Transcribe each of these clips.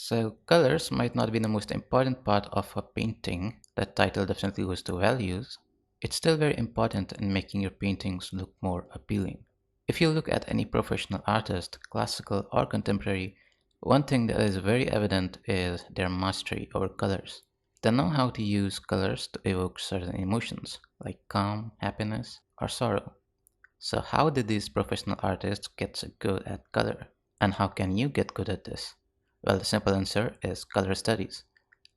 So colors might not be the most important part of a painting. That title definitely goes to values. It's still very important in making your paintings look more appealing. If you look at any professional artist, classical or contemporary, one thing that is very evident is their mastery over colors. They know how to use colors to evoke certain emotions, like calm, happiness, or sorrow. So how did these professional artists get so good at color? And how can you get good at this? Well, the simple answer is color studies.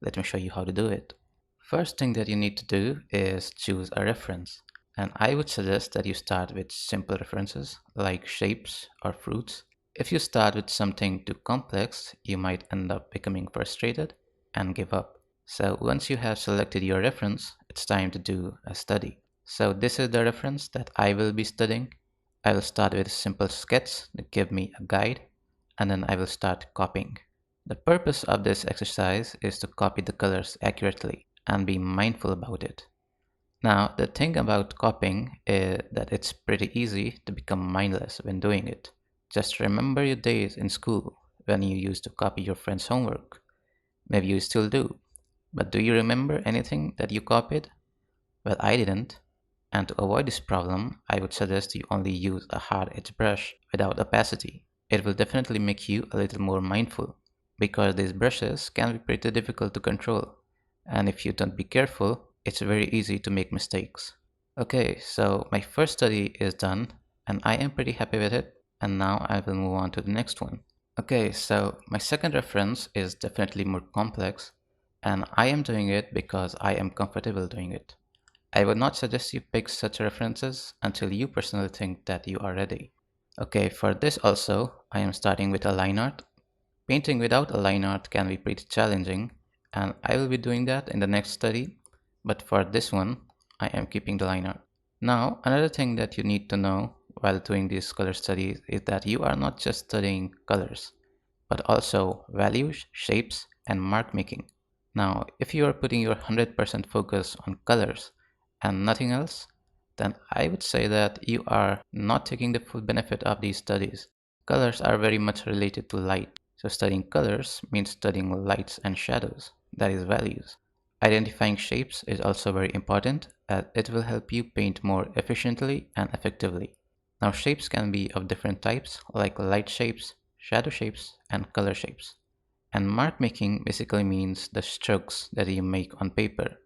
Let me show you how to do it. First thing that you need to do is choose a reference. And I would suggest that you start with simple references like shapes or fruits. If you start with something too complex, you might end up becoming frustrated and give up. So once you have selected your reference, it's time to do a study. So this is the reference that I will be studying. I will start with a simple sketch to give me a guide, and then I will start copying. The purpose of this exercise is to copy the colors accurately and be mindful about it. Now, the thing about copying is that it's pretty easy to become mindless when doing it. Just remember your days in school when you used to copy your friend's homework. Maybe you still do, but do you remember anything that you copied? Well, I didn't. And to avoid this problem, I would suggest you only use a hard edge brush without opacity. It will definitely make you a little more mindful because these brushes can be pretty difficult to control. And if you don't be careful, it's very easy to make mistakes. Okay, so my first study is done and I am pretty happy with it. And now I will move on to the next one. Okay, so my second reference is definitely more complex and I am doing it because I am comfortable doing it. I would not suggest you pick such references until you personally think that you are ready. Okay, for this also, I am starting with a line art. Painting without a line art can be pretty challenging, and I will be doing that in the next study, but for this one, I am keeping the line art. Now, another thing that you need to know while doing these color studies is that you are not just studying colors, but also values, shapes, and mark making. Now, if you are putting your 100% focus on colors and nothing else, then I would say that you are not taking the full benefit of these studies. Colors are very much related to light. So studying colors means studying lights and shadows, that is values. Identifying shapes is also very important as it will help you paint more efficiently and effectively. Now shapes can be of different types like light shapes, shadow shapes, and color shapes. And mark making basically means the strokes that you make on paper.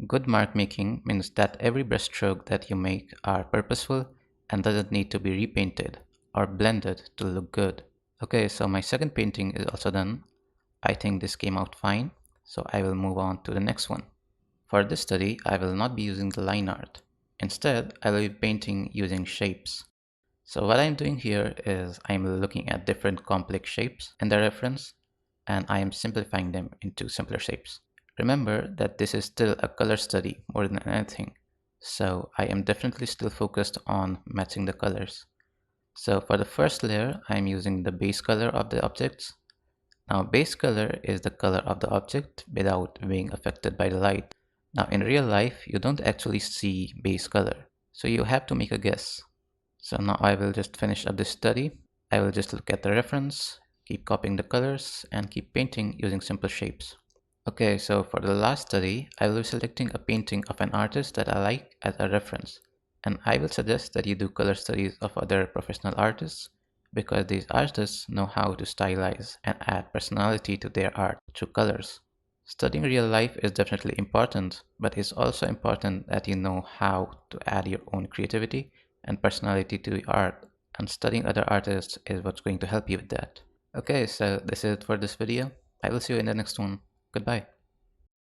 Good mark making means that every brushstroke that you make are purposeful and doesn't need to be repainted or blended to look good. Okay, so my second painting is also done. I think this came out fine, so I will move on to the next one. For this study, I will not be using the line art. Instead, I will be painting using shapes. So what I'm doing here is I'm looking at different complex shapes in the reference and I am simplifying them into simpler shapes. Remember that this is still a color study more than anything, so I am definitely still focused on matching the colors. So for the first layer, I am using the base color of the objects. Now base color is the color of the object without being affected by the light. Now in real life, you don't actually see base color, so you have to make a guess. So now I will just finish up this study. I will just look at the reference, keep copying the colors, and keep painting using simple shapes. Okay, so for the last study, I will be selecting a painting of an artist that I like as a reference. And I will suggest that you do color studies of other professional artists because these artists know how to stylize and add personality to their art through colors. Studying real life is definitely important, but it's also important that you know how to add your own creativity and personality to your art, and studying other artists is what's going to help you with that. Okay, so this is it for this video. I will see you in the next one. Goodbye.